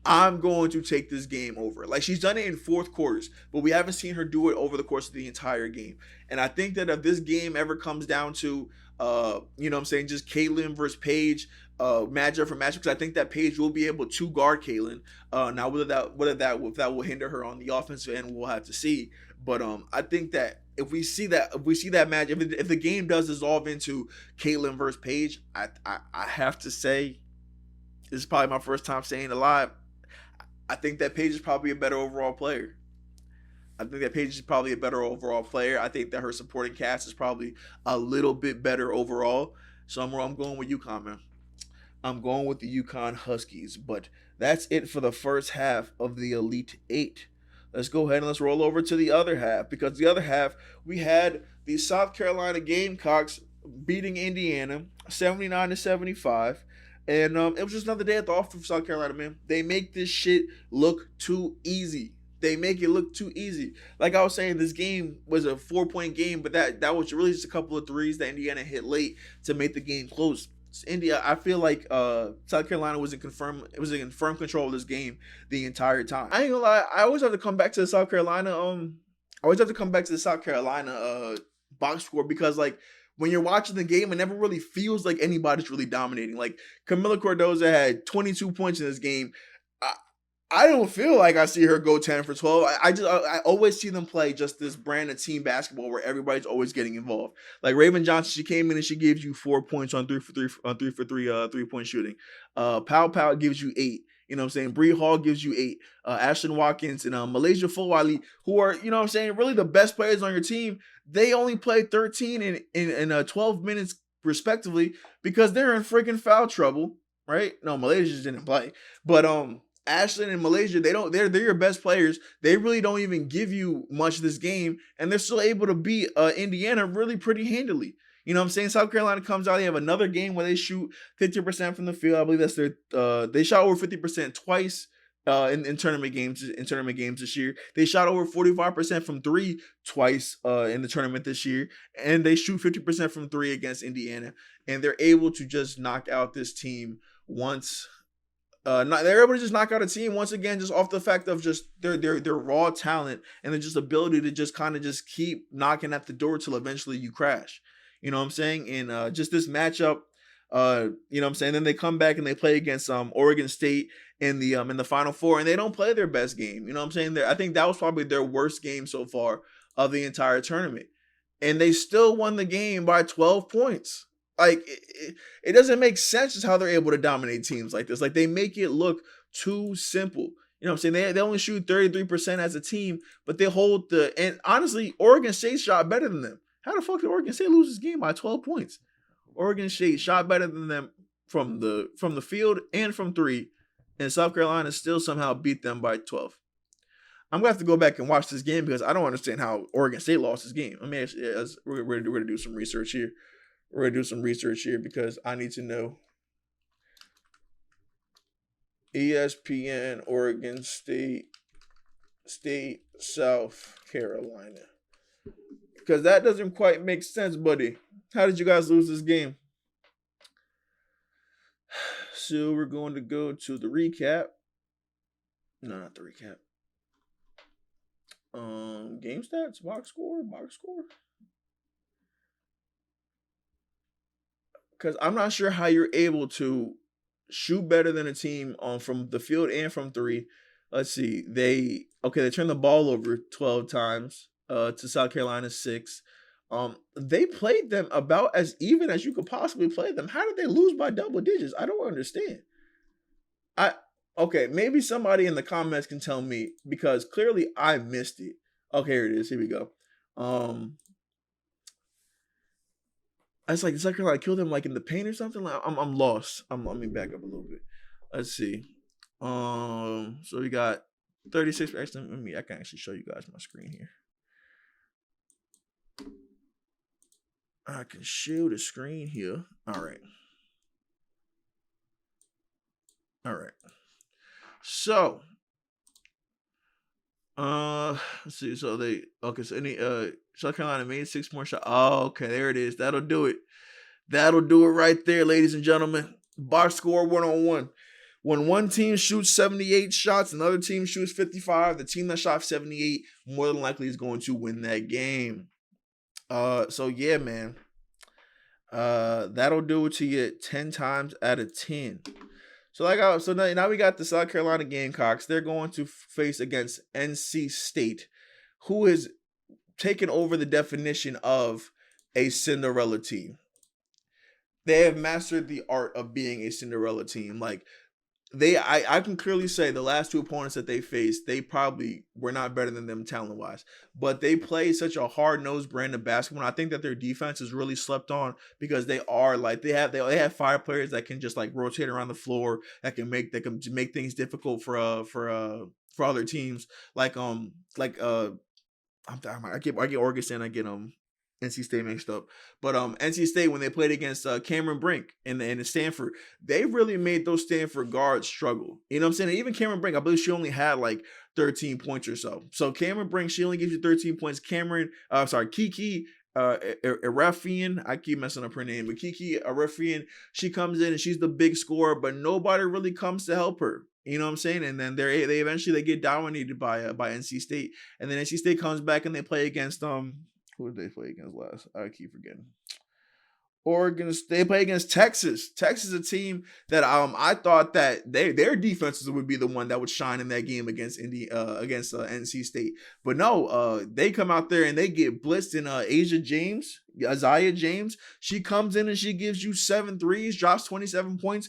I'm going to take this game over. Like, she's done it in fourth quarters, but we haven't seen her do it over the course of the entire game. And I think that if this game ever comes down to, you know what I'm saying, just Caitlin versus Paige, matchup for matchup, because I think that Paige will be able to guard Caitlin. Now, whether that will hinder her on the offensive end, we'll have to see. But I think that if we see that match, if the game does dissolve into Caitlin versus Paige, I have to say, this is probably my first time saying it live, I think that Paige is probably a better overall player. I think that Paige is probably a better overall player. I think that her supporting cast is probably a little bit better overall. So I'm going with UConn, man. I'm going with the UConn Huskies. But that's it for the first half of the Elite Eight. Let's go ahead and let's roll over to the other half, because the other half, we had the South Carolina Gamecocks beating Indiana 79-75. And it was just another day at the office for South Carolina, man. They make this shit look too easy. They make it look too easy. Like I was saying, this game was a 4-point game, but that was really just a couple of threes that Indiana hit late to make the game close. India, I feel like South Carolina was in firm control of this game the entire time. I ain't gonna lie, I always have to come back to the South Carolina box score, because like, when you're watching the game, it never really feels like anybody's really dominating. Like, Camila Cordoza had 22 points in this game. I don't feel like I see her go 10 for 12. I always see them play just this brand of team basketball where everybody's always getting involved. Like Raven Johnson, she came in and she gives you 4 points on 3 for 3 3-point shooting. Pow gives you 8. You know what I'm saying? Bree Hall gives you 8. Ashton Watkins and Malaysia Fulwiley, who are, you know what I'm saying, really the best players on your team, they only played 13 and 12 minutes respectively because they're in freaking foul trouble, right? No, Malaysia just didn't play. But Ashland and Malaysia, they're your best players. They really don't even give you much this game, and they're still able to beat Indiana really pretty handily. You know what I'm saying? South Carolina comes out, they have another game where they shoot 50% from the field. I believe that's they shot over 50% twice in tournament games this year. They shot over 45% from 3 twice in the tournament this year, and they shoot 50% from 3 against Indiana, and they're able to just knock out this team once. They're able to just knock out a team once again, just off the fact of just their raw talent and their just ability to just kind of just keep knocking at the door till eventually you crash. You know what I'm saying? And just this matchup, you know what I'm saying? Then they come back and they play against Oregon State in the Final Four, and they don't play their best game. You know what I'm saying? I think that was probably their worst game so far of the entire tournament, and they still won the game by 12 points. Like, it doesn't make sense just how they're able to dominate teams like this. Like, they make it look too simple. You know what I'm saying? They only shoot 33% as a team, but they hold and honestly, Oregon State shot better than them. How the fuck did Oregon State lose this game by 12 points? Oregon State shot better than them from the field and from 3, and South Carolina still somehow beat them by 12. I'm going to have to go back and watch this game because I don't understand how Oregon State lost this game. I mean, we're going to do some research here. We're going to do some research here because I need to know. ESPN Oregon State State, South Carolina. Because that doesn't quite make sense, buddy. How did you guys lose this game? So we're going to go to the recap. No, not the recap. Game stats, box score. Because I'm not sure how you're able to shoot better than a team from the field and from three. Let's see. They turned the ball over 12 times to South Carolina 6. They played them about as even as you could possibly play them. How did they lose by double digits? I don't understand. Maybe somebody in the comments can tell me because clearly I missed it. Okay, here it is. Here we go. It's like South Carolina killed them like in the paint or something. Like I'm lost. Let me back up a little bit. Let's see. So we got 36. Actually, I can actually show you guys my screen here. I can show the screen here. All right. So, let's see. So South Carolina made 6 more shots. Oh, okay, there it is. That'll do it. That'll do it right there, ladies and gentlemen. Box score 1-on-1. When one team shoots 78 shots, another team shoots 55. The team that shot 78 more than likely is going to win that game. So yeah, man. That'll do it to you 10 times out of 10. So now we got the South Carolina Gamecocks. They're going to face against NC State, who has taken over the definition of a Cinderella team. They have mastered the art of being a Cinderella team. Like I can clearly say the last 2 opponents that they faced, they probably were not better than them talent-wise. But they play such a hard-nosed brand of basketball. And I think that their defense is really slept on because they are like they have 5 players that can just like rotate around the floor, that can make things difficult for other teams. I get Oregon State, I get NC State mixed up. But NC State, when they played against Cameron Brink and Stanford, they really made those Stanford guards struggle. You know what I'm saying? And even Cameron Brink, I believe she only had like 13 points or so. So Cameron Brink, she only gives you 13 points. Kiki Arafian, I keep messing up her name, but Kiki Arafian, she comes in and she's the big scorer, but nobody really comes to help her. You know what I'm saying? And then they eventually get dominated by NC State, and then NC State comes back and they play against who did they play against last? I keep forgetting. Oregon State. They play against Texas. Texas is a team that I thought that their defenses would be the one that would shine in that game against NC State. But no, they come out there and they get blitzed in Isaiah James. She comes in and she gives you 7 threes, drops 27 points.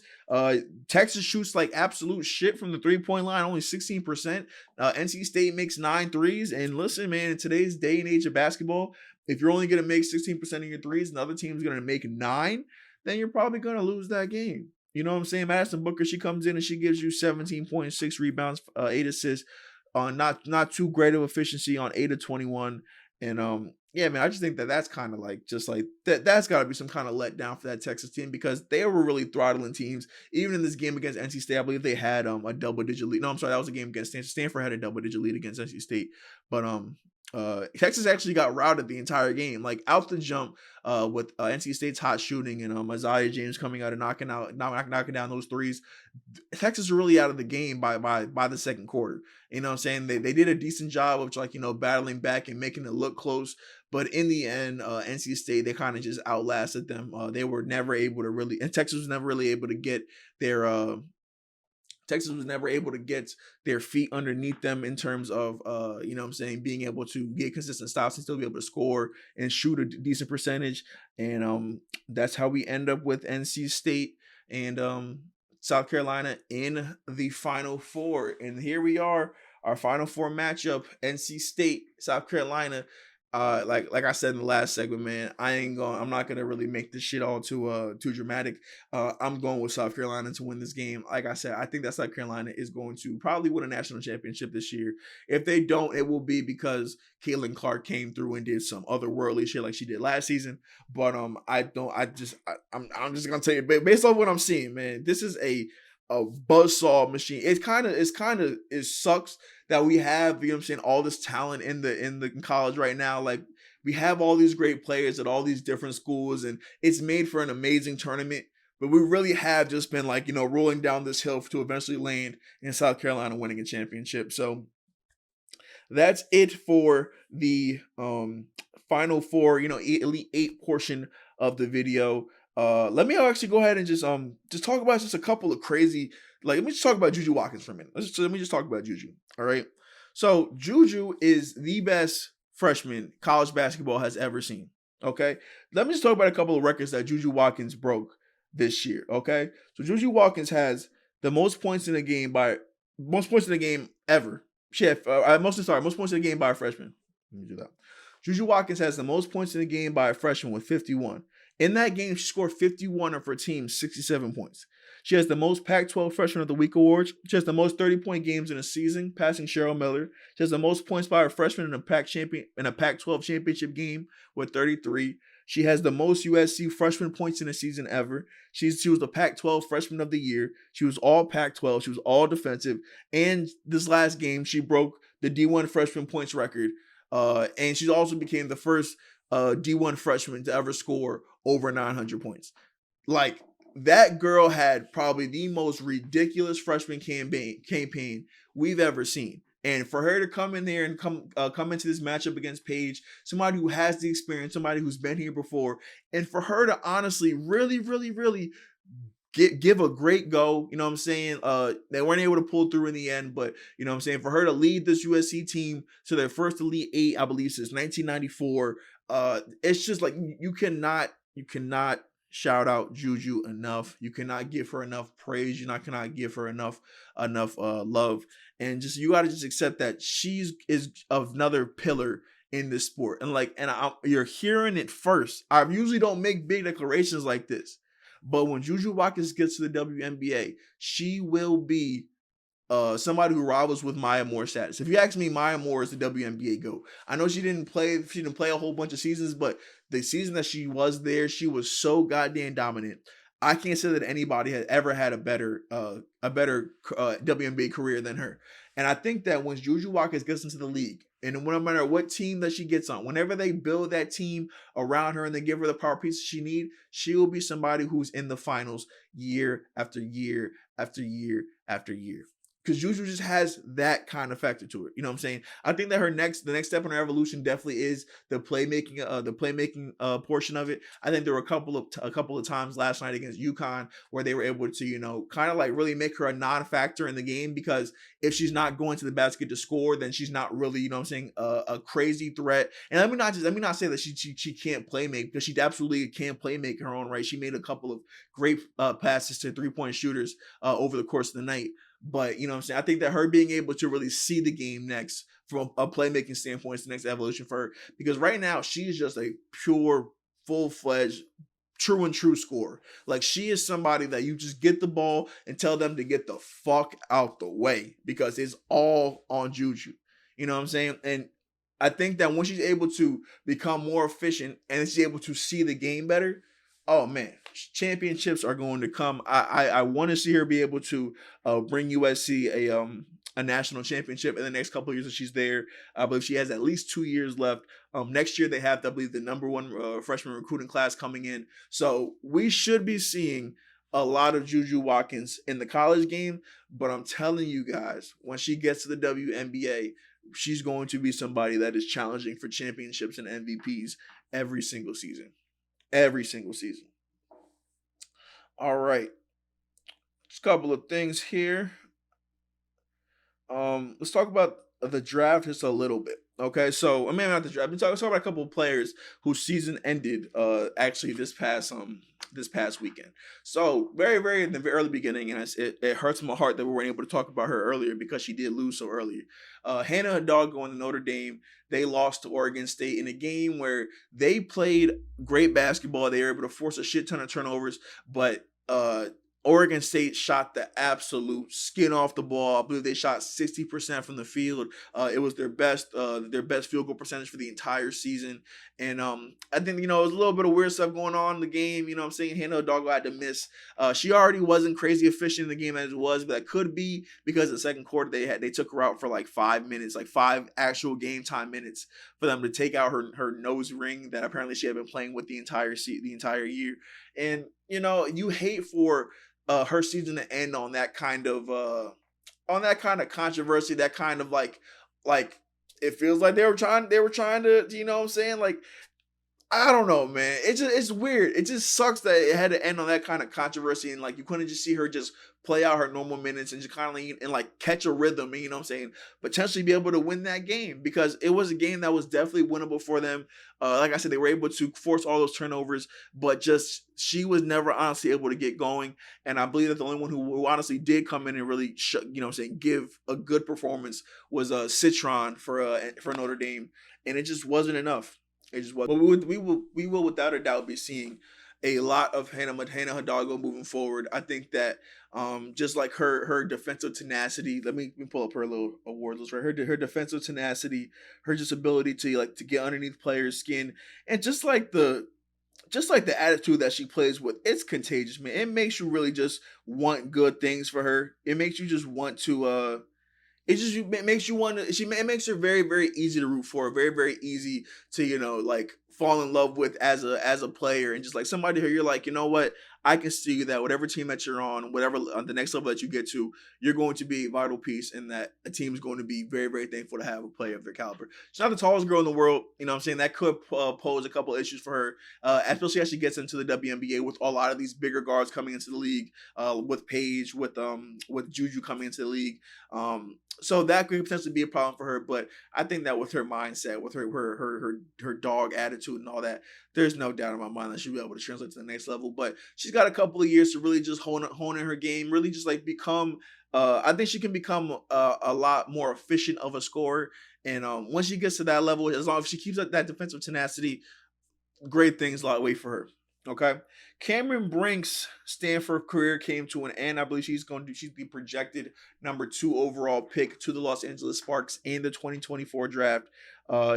Texas shoots like absolute shit from the 3-point line, only 16%. NC State makes 9 threes. And listen, man, in today's day and age of basketball, if you're only going to make 16% of your threes and the other team's going to make 9, then you're probably going to lose that game. You know what I'm saying? Madison Booker, she comes in and she gives you 17 points, 6 rebounds, 8 assists, not too great of efficiency on 8 of 21. And yeah, man, I just think that's kind of like that's got to be some kind of letdown for that Texas team because they were really throttling teams. Even in this game against NC State, I believe they had a double-digit lead. No, I'm sorry, that was a game against Stanford. Stanford had a double-digit lead against NC State, but Texas actually got routed the entire game, like out the jump, with NC State's hot shooting and Isaiah James coming out and knocking down those threes. Texas was really out of the game by the second quarter. You know what I'm saying? They did a decent job of battling back and making it look close, but in the end, NC State, they kind of just outlasted them. They were never able to really, and Texas was never really able to get their Texas was never able to get their feet underneath them in terms of, being able to get consistent stops and still be able to score and shoot a decent percentage. And that's how we end up with NC State and South Carolina in the Final Four. And here we are, our Final Four matchup, NC State, South Carolina. Like I said in the last segment, man, I'm not gonna really make this shit all too dramatic. I'm going with South Carolina to win this game. Like I said, I think that South Carolina is going to probably win a national championship this year. If they don't, it will be because Caitlin Clark came through and did some otherworldly shit like she did last season. But I'm just gonna tell you based off what I'm seeing, man, this is a a buzzsaw machine. It sucks that we have, you know what I'm saying, all this talent in college right now. Like, we have all these great players at all these different schools, and it's made for an amazing tournament. But we really have just been like, rolling down this hill to eventually land in South Carolina winning a championship. So that's it for the Final Four, Elite Eight portion of the video. Let me actually go ahead and just talk about just a couple of crazy, like, let me just talk about Juju Watkins for a minute. Let me just talk about Juju. All right. So Juju is the best freshman college basketball has ever seen. Okay. Let me just talk about a couple of records that Juju Watkins broke this year. Okay. So Juju Watkins has the most points in a game ever. She had most points in the game by a freshman. Let me do that. Juju Watkins has the most points in the game by a freshman with 51. In that game, she scored 51 of her team's 67 points. She has the most Pac-12 Freshman of the Week awards. She has the most 30-point games in a season, passing Cheryl Miller. She has the most points by a freshman in a Pac-12 championship game with 33. She has the most USC freshman points in a season ever. She was the Pac-12 Freshman of the Year. She was all Pac-12. She was all defensive. And this last game, she broke the D1 freshman points record. And she also became the first D1 freshman to ever score over 900 points. Like, that girl had probably the most ridiculous freshman campaign we've ever seen. And for her to come in there and come into this matchup against Paige, somebody who has the experience, somebody who's been here before, and for her to honestly really, really, really give a great go, you know what I'm saying? They weren't able to pull through in the end, but you know what I'm saying, for her to lead this USC team to their first Elite Eight, I believe, since 1994, it's just like you cannot shout out Juju enough. You cannot give her enough praise. You cannot give her enough love, and just you got to just accept that is another pillar in this sport. And you're hearing it first. I usually don't make big declarations like this, but when Juju Watkins gets to the WNBA, she will be somebody who rivals with Maya Moore status. If you ask me, Maya Moore is the WNBA GOAT. I know she didn't play a whole bunch of seasons, but the season that she was there, she was so goddamn dominant. I can't say that anybody had ever had a better WNBA career than her. And I think that when Juju Watkins gets into the league, and no matter what team that she gets on, whenever they build that team around her and they give her the power pieces she needs, she will be somebody who's in the finals year after year after year after year. Because Juju just has that kind of factor to it. You know what I'm saying? I think that the next step in her evolution definitely is the playmaking portion of it. I think there were a couple of times last night against UConn where they were able to, kind of like really make her a non-factor in the game, because if she's not going to the basket to score, then she's not really, you know what I'm saying, a crazy threat. And let me not say that she can't play make, because she absolutely can play make her own right. She made a couple of great passes to 3-point shooters over the course of the night. But, you know what I'm saying, I think that her being able to really see the game next from a playmaking standpoint is the next evolution for her. Because right now, she is just a pure, full-fledged, true scorer. Like, she is somebody that you just get the ball and tell them to get the fuck out the way, because it's all on Juju. You know what I'm saying? And I think that when she's able to become more efficient and she's able to see the game better, oh man, championships are going to come. I want to see her be able to bring USC a national championship in the next couple of years that she's there. I believe she has at least 2 years left. Next year they have, I believe, the number one freshman recruiting class coming in. So we should be seeing a lot of Juju Watkins in the college game. But I'm telling you guys, when she gets to the WNBA, she's going to be somebody that is challenging for championships and MVPs every single season. Every single season. All right. Just a couple of things here. Let's talk about the draft just a little bit. Okay, so not the draft. Let's talk about a couple of players whose season ended actually this past weekend. So very in the very early beginning, and it hurts my heart that we weren't able to talk about her earlier, because she did lose so early. Hannah Hidalgo going to Notre Dame. They lost to Oregon State in a game where they played great basketball. They were able to force a shit ton of turnovers, but Oregon State shot the absolute skin off the ball. I believe they shot 60% from the field. It was their best field goal percentage for the entire season. And I think, it was a little bit of weird stuff going on in the game. You know what I'm saying? Hannah Hidalgo had to miss. She already wasn't crazy efficient in the game as it was, but that could be because the second quarter they took her out for like 5 minutes, like 5 actual game time minutes for them to take out her nose ring that apparently she had been playing with the entire year. And you hate for her season to end on that kind of controversy, that kind of like it feels like they were trying to, what I'm saying, like, I don't know, man. It's weird. It just sucks that it had to end on that kind of controversy, and like you couldn't just see her just play out her normal minutes and just kind of and like catch a rhythm, and, what I'm saying, potentially be able to win that game, because it was a game that was definitely winnable for them. Like I said, they were able to force all those turnovers, but just she was never honestly able to get going. And I believe that the only one who honestly did come in and really give a good performance was Citron for Notre Dame, and it just wasn't enough. It just was. But we will without a doubt be seeing a lot of Hannah Hidalgo moving forward. I think that just like her defensive tenacity. Let me pull up her little award list right. Her defensive tenacity, her just ability to get underneath players' skin, and just like the attitude that she plays with, it's contagious, man. It makes you really just want good things for her. It makes you just want to it makes you want to. It makes her very, very easy to root for. Very, very easy to like fall in love with as a player, and just like somebody who you're like, you know what, I can see that whatever team that you're on, whatever on the next level that you get to, you're going to be a vital piece, and that a team is going to be very, very thankful to have a player of their caliber. She's not the tallest girl in the world, you know what I'm saying. That could pose a couple issues for her, especially as she gets into the WNBA with a lot of these bigger guards coming into the league, with Paige, with Juju coming into the league. So that could potentially be a problem for her, but I think that with her mindset, with her dog attitude and all that, there's no doubt in my mind that she'll be able to translate to the next level. But she's got a couple of years to really just hone in her game, really just like become. I think she can become a lot more efficient of a scorer, and once she gets to that level, as long as she keeps up that defensive tenacity, great things lie wait for her. Okay, Cameron Brink's Stanford career came to an end. I believe she's the projected number 2 overall pick to the Los Angeles Sparks in the 2024 draft.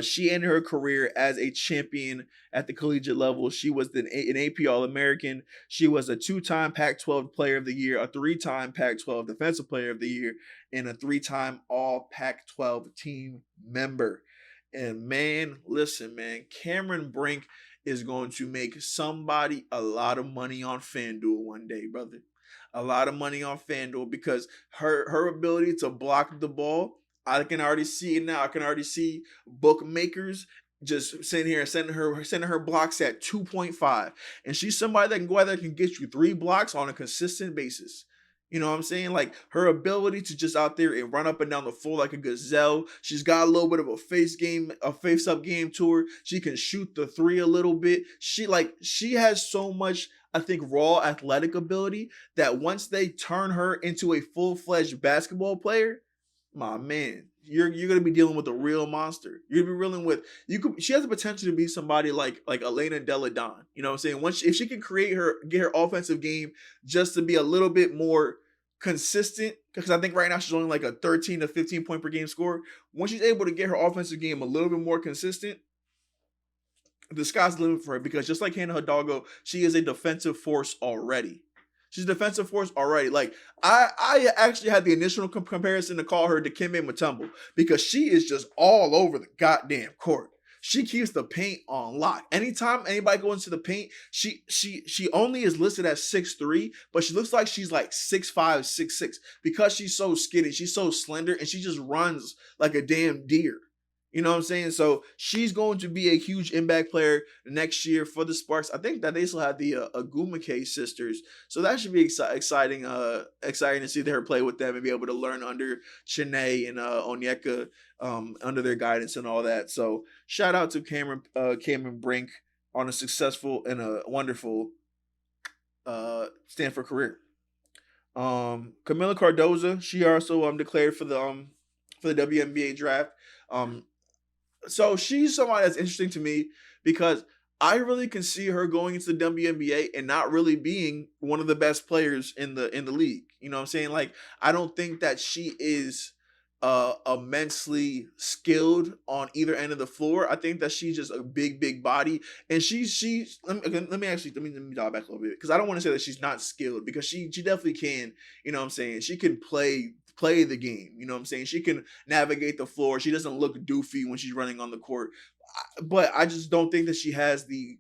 She ended her career as a champion at the collegiate level. She was an AP All-American. She was a 2-time Pac-12 Player of the Year, a 3-time Pac-12 Defensive Player of the Year, and a 3-time All Pac-12 team member. And man, listen, man, Cameron Brink is going to make somebody a lot of money on FanDuel one day, brother. A lot of money on FanDuel, because her ability to block the ball, I can already see it now. I can already see bookmakers just sitting here and sending her blocks at 2.5. And she's somebody that can go out there and can get you 3 blocks on a consistent basis. You know what I'm saying? Like, her ability to just out there and run up and down the floor like a gazelle. She's got a little bit of a face-up game to her. She can shoot the 3 a little bit. She has so much, I think, raw athletic ability that once they turn her into a full-fledged basketball player, my man, you're gonna be dealing with a real monster. You're gonna be dealing with she has the potential to be somebody like Elena Delle Donne. You know what I'm saying? If she can get her offensive game just to be a little bit more consistent, because I think right now she's only like a 13 to 15 point per game scorer. When she's able to get her offensive game a little bit more consistent, the sky's the limit for her, because just like Hannah Hidalgo, she is a defensive force already. She's a defensive force already. Like, I actually had the initial comparison to call her Dikembe Mutombo, because she is just all over the goddamn court. She keeps the paint on lock. Anytime anybody goes into the paint, she only is listed as 6'3", but she looks like she's like 6'5", 6'6", because she's so skinny, she's so slender, and she just runs like a damn deer. You know what I'm saying? So she's going to be a huge impact player next year for the Sparks. I think that they still have the Agumake sisters, so that should be exciting to see her play with them and be able to learn under Chene and Onyeka, under their guidance and all that. So shout out to Cameron Brink on a successful and a wonderful Stanford career. Camila Cardoza, she also declared for the WNBA draft. So she's somebody that's interesting to me, because I really can see her going into the WNBA and not really being one of the best players in the league. You know what I'm saying? Like, I don't think that she is immensely skilled on either end of the floor. I think that she's just a big body, and she's let me dial back a little bit, because I don't want to say that she's not skilled, because she definitely can. You know what I'm saying? She can play the game. You know what I'm saying? She can navigate the floor. She doesn't look doofy when she's running on the court. But I just don't think that she has the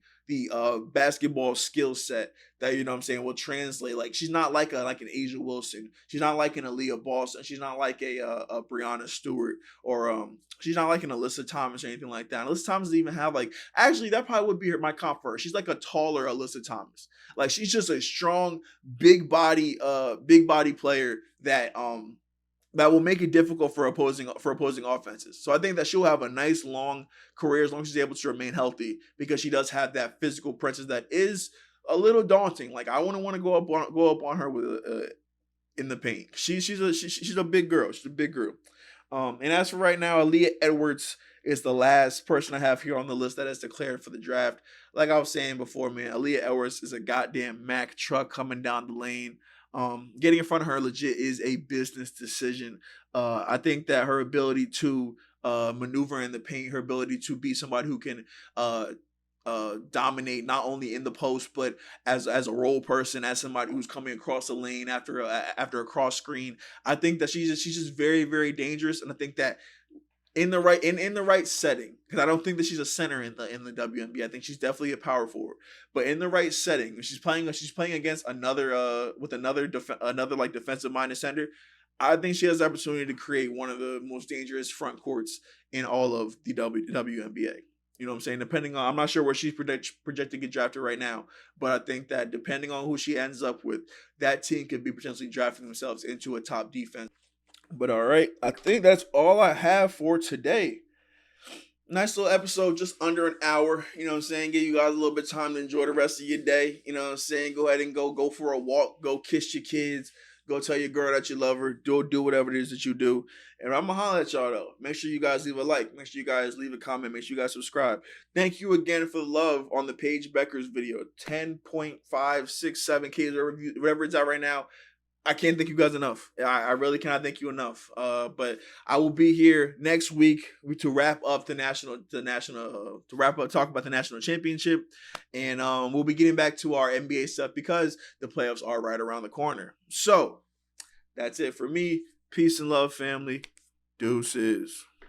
basketball skill set that, you know what I'm saying, will translate. Like, she's not like an Asia Wilson. She's not like an Aaliyah Boston. She's not like a Breonna Stewart, or she's not like an Alyssa Thomas or anything like that. Alyssa Thomas doesn't even have, like, actually that probably would be my comp for her. She's like a taller Alyssa Thomas. Like, she's just a strong, big body player that will make it difficult for opposing offenses. So I think that she'll have a nice long career as long as she's able to remain healthy, because she does have that physical presence that is a little daunting. Like, I wouldn't want to go up on her with in the paint. She's a big girl. She's a big girl. And as for right now, Aaliyah Edwards is the last person I have here on the list that is declared for the draft. Like I was saying before, man, Aaliyah Edwards is a goddamn Mack truck coming down the lane. Getting in front of her legit is a business decision. I think that her ability to maneuver in the paint, her ability to be somebody who can dominate not only in the post, but as a role person, as somebody who's coming across the lane after a cross screen. I think that she's just very dangerous, and I think that in the right setting, because I don't think that she's a center in the WNBA. I think she's definitely a power forward, but in the right setting, if she's playing against another like defensive minded center, I think she has the opportunity to create one of the most dangerous front courts in all of the WNBA. You know what I'm saying? Depending on, I'm not sure where she's projected to get drafted right now, but I think that depending on who she ends up with, that team could be potentially drafting themselves into a top defense. But all right, I think that's all I have for today. Nice little episode, just under an hour. You know what I'm saying? Give you guys a little bit of time to enjoy the rest of your day. You know what I'm saying? Go ahead and go for a walk. Go kiss your kids. Go tell your girl that you love her. Do whatever it is that you do. And I'm going to holler at y'all, though. Make sure you guys leave a like. Make sure you guys leave a comment. Make sure you guys subscribe. Thank you again for the love on the Paige Bueckers video. 10.567K, whatever it's at right now. I can't thank you guys enough. I really cannot thank you enough. But I will be here next week to wrap up talk about the national championship, and we'll be getting back to our NBA stuff because the playoffs are right around the corner. So that's it for me. Peace and love, family. Deuces.